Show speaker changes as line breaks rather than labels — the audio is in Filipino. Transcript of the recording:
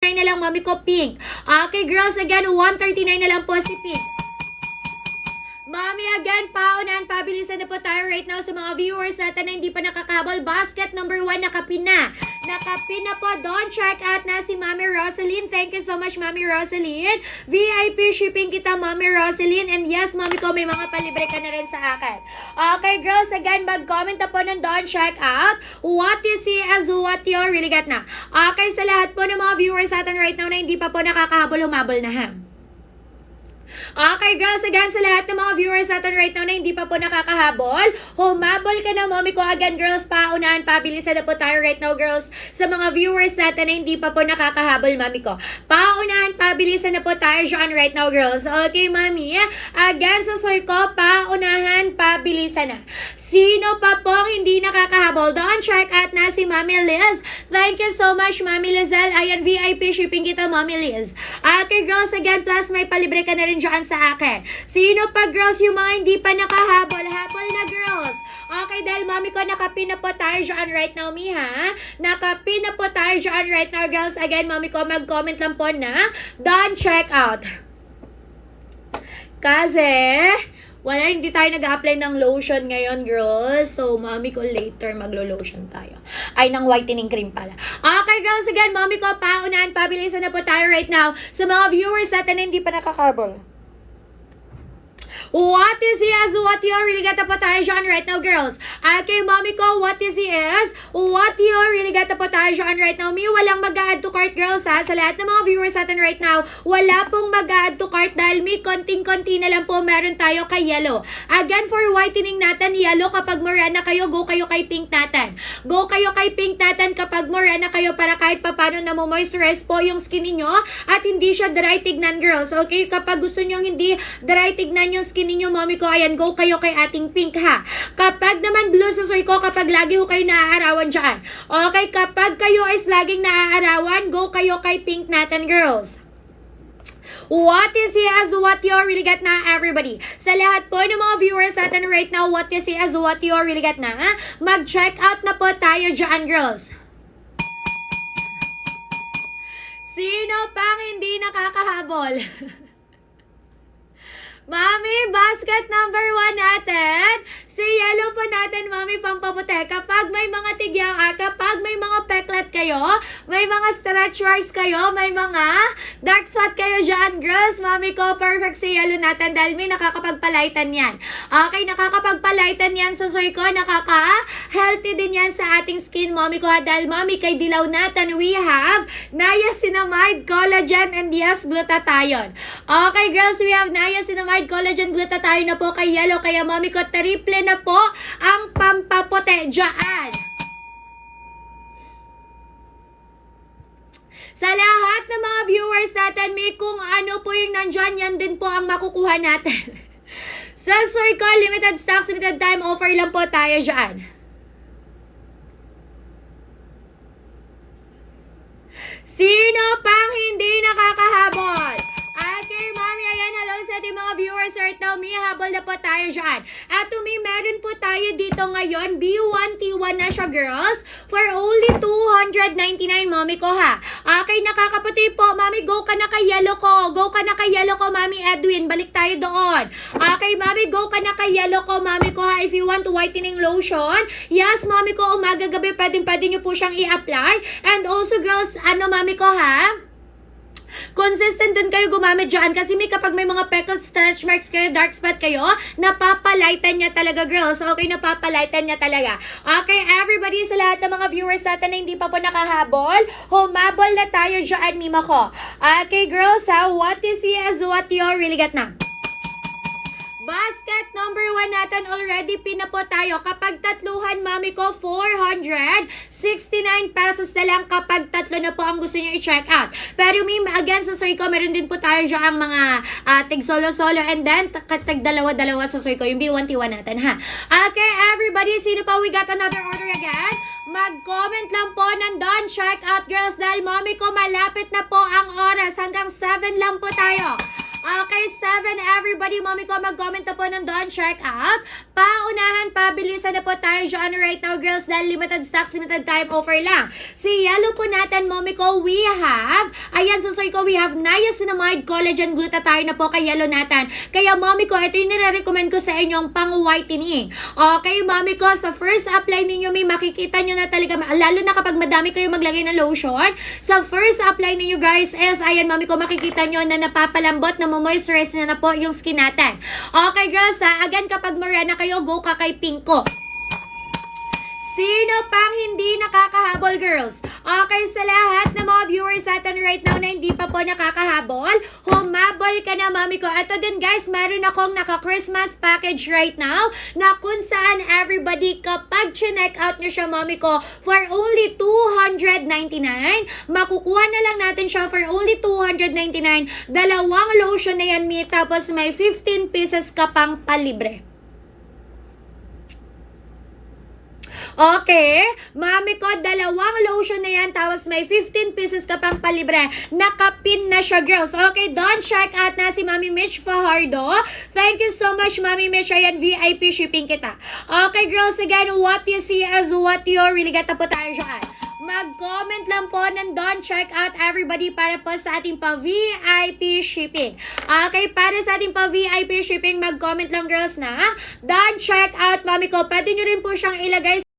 139 na lang, mami ko, pink. Okay, girls, again, 139 na lang po si pink. Mami, again, paunahan, pabilisan na po tayo right now sa mga viewers natin na hindi pa nakakabol. Basket number 1, nakapin na. Nakapin na po. Don't check out na si Mami Rosaline. Thank you so much, Mami Rosaline. VIP shipping kita, Mami Rosaline. And yes, Mami ko, may mga palibre ka na rin sa akin. Okay, girls, again, mag-comment na po ng don't check out. What you see as what you really get na. Okay, sa lahat po ng mga viewers natin right now na hindi pa po nakakahabol, humabol na ha. Okay, girls, again, sa lahat ng mga viewers natin right now na hindi pa po nakakahabol, humabol ka na, mommy ko. Again, girls, paunahan, pabilisan na po tayo right now, girls, sa mga viewers natin na hindi pa po nakakahabol, mami ko. Paunahan, pabilisan na po tayo dyan right now, girls. Okay, mami. Again, sa soy ko, paunahan, pabilisan na. Sino pa pong hindi nakakahabol? Don't check out na si Mami Liz. Thank you so much, Mami Lizelle. Ayan, VIP shipping kita, Mami Liz. Okay, girls, again, plus may palibre ka na rin dyan sa akin. Sino pa, girls, yung mga hindi pa nakahabol? Habol na, girls. Okay, dahil mami ko, nakapin na po tayo dyan right now, mi, ha? Nakapin na po tayo dyan right now, girls. Again, mami ko, mag-comment lang po na don't check out. Kasi wala, hindi tayo nag-apply ng lotion ngayon, girls. So, mami ko, later maglo-lotion tayo. Ay, ng whitening cream pala. Okay, girls, again, mami ko, paunahan, pabilisan na po tayo right now sa mga viewers natin na hindi pa nakakabol. What is he as what you really got po tayo dyan right now, girls? Okay, mommy ko, what is he is what you really got po tayo dyan right now. Mi, walang mag-add to cart, girls, ha? Sa lahat ng mga viewers natin right now, wala pong mag-add to cart dahil mi, konting-konti na lang po meron tayo kay yellow. Again, for whitening natin, yellow, kapag morena kayo, go kayo kay pink natin. Go kayo kay pink natin kapag morena kayo para kahit papano na mo-moisturize po yung skin niyo at hindi siya dry tignan, girls. Okay, kapag gusto niyo hindi dry tignan yung skin ninyo, mommy ko, ayan, go kayo kay ating pink, ha. Kapag naman blue sa soy ko, kapag lagi ho kayo naaarawan dyan. Okay, kapag kayo is laging naaarawan, go kayo kay pink natin, girls. What is he as what you really get na, everybody? Sa lahat po ng mga viewers natin right now, what is he as what you really get na, ha? Mag-check out na po tayo dyan, girls. Sino pang hindi nakakahabol? Mami, basket number 1 natin. Si yellow po natin, mami, pampaputi. Kapag may mga tigyaw, kapag may mga peklat kayo, may mga stretch marks kayo, may mga dark spot kayo dyan, girls, mami ko, perfect si yellow natin dahil may nakakapagpalightan yan. Okay, nakakapagpalightan yan sa soy ko, nakaka-healthy din yan sa ating skin, mami ko, dahil mami, kay dilaw natin, we have niacinamide, collagen, and yes, glutathione. Okay, girls, we have niacinamide, collagen, glutathione na po kay yellow, kaya mami ko, triple na po ang pampaputi dyan. Sa lahat ng mga viewers natin, may kung ano po yung nandyan, yan din po ang makukuha natin. Sa soy ko, limited stocks, limited time offer lang po tayo dyan. Sino pang hindi nakakahabol? Okay, mami, ayan, hello sa ating mga viewers right now. May habol na po tayo dyan. At may meron po tayo dito ngayon, B1T1 na siya, girls, for only 299, mami ko, ha. Okay, nakakaputi po, mami, go ka na kay yellow ko. Go ka na kay yellow ko, mami Edwin. Balik tayo doon. Okay, mami, go ka na kay yellow ko, mami ko, ha. If you want whitening lotion, yes, mami ko, umaga-gabi, pwede nyo po siyang i-apply. And also, girls, ano, mami ko, ha? Consistent din kayo gumamit dyan kasi kapag may mga peckled stretch marks kayo, dark spot kayo, napapalightan niya talaga, girls. Okay, napapalightan niya talaga. Okay, everybody, sa lahat ng mga viewers natin na hindi pa po nakahabol, humabol na tayo dyan, mima ko. Okay, girls, ha? What is he as what you really get na? Basket number 1 natin, already pina po tayo. Kapag tatluhan, mami ko, 469 pesos na lang kapag tatlo na po ang gusto nyo i-check out. Pero again, sa soy ko, meron din po tayo dyan ang mga tig solo-solo and then tag dalawa-dalawa sa soy ko, yung B1T1 natin, ha. Okay, everybody, sino pa we got another order again? Mag-comment lang po ng don't check out, girls, dahil mami ko, malapit na po ang oras. Hanggang 7 lang po tayo. Okay, 7 everybody, mommy ko, mag-comment na po ng don't check out. Paunahan, pabilisan na po tayo dyan right now, girls, dahil limited stocks, limited time offer lang. Si yellow po natin, mommy ko, we have, ayan, sorry ko, we have niacinamide, collagen, glutathione na po kay yellow natin. Kaya, mommy ko, ito yung nire-recommend ko sa inyong pang-whitening. Okay, mommy ko, sa first apply ninyo, may makikita nyo na talaga, lalo na kapag madami kayo maglagay ng lotion, sa first apply ninyo, guys, is, ayan, mommy ko, makikita nyo na napapalambot, na moisturize na po yung skin natin. Okay, girls, again, kapag morena kayo, go ka kay Pinko. Sino pang hindi nakakahabol, girls? Okay, sa lahat ng mga viewers natin right now na hindi pa po nakakahabol, humabol ka na, mami ko. Ito din, guys, meron akong naka-Christmas package right now na kung saan everybody, kapag chinek out nyo siya, mami ko, for only $299, makukuha na lang natin siya for only $299. Dalawang lotion na yan, mi, tapos may 15 pieces ka pang palibre. Okay, mami ko, dalawang lotion na yan, tapos may 15 pieces ka pang palibre. Nakapin na siya, girls. Okay, don't check out na si Mami Mitch Fajardo. Thank you so much, Mami Mitch. Ayan, VIP shipping kita. Okay, girls, again, what you see is what you really get. Po tayo dyan. Mag-comment lang po ng don't check out everybody para po sa ating pa-VIP shipping. Okay, para sa ating pa-VIP shipping, mag-comment lang, girls, na don't check out, mami ko. Pwede nyo rin po siyang ilagay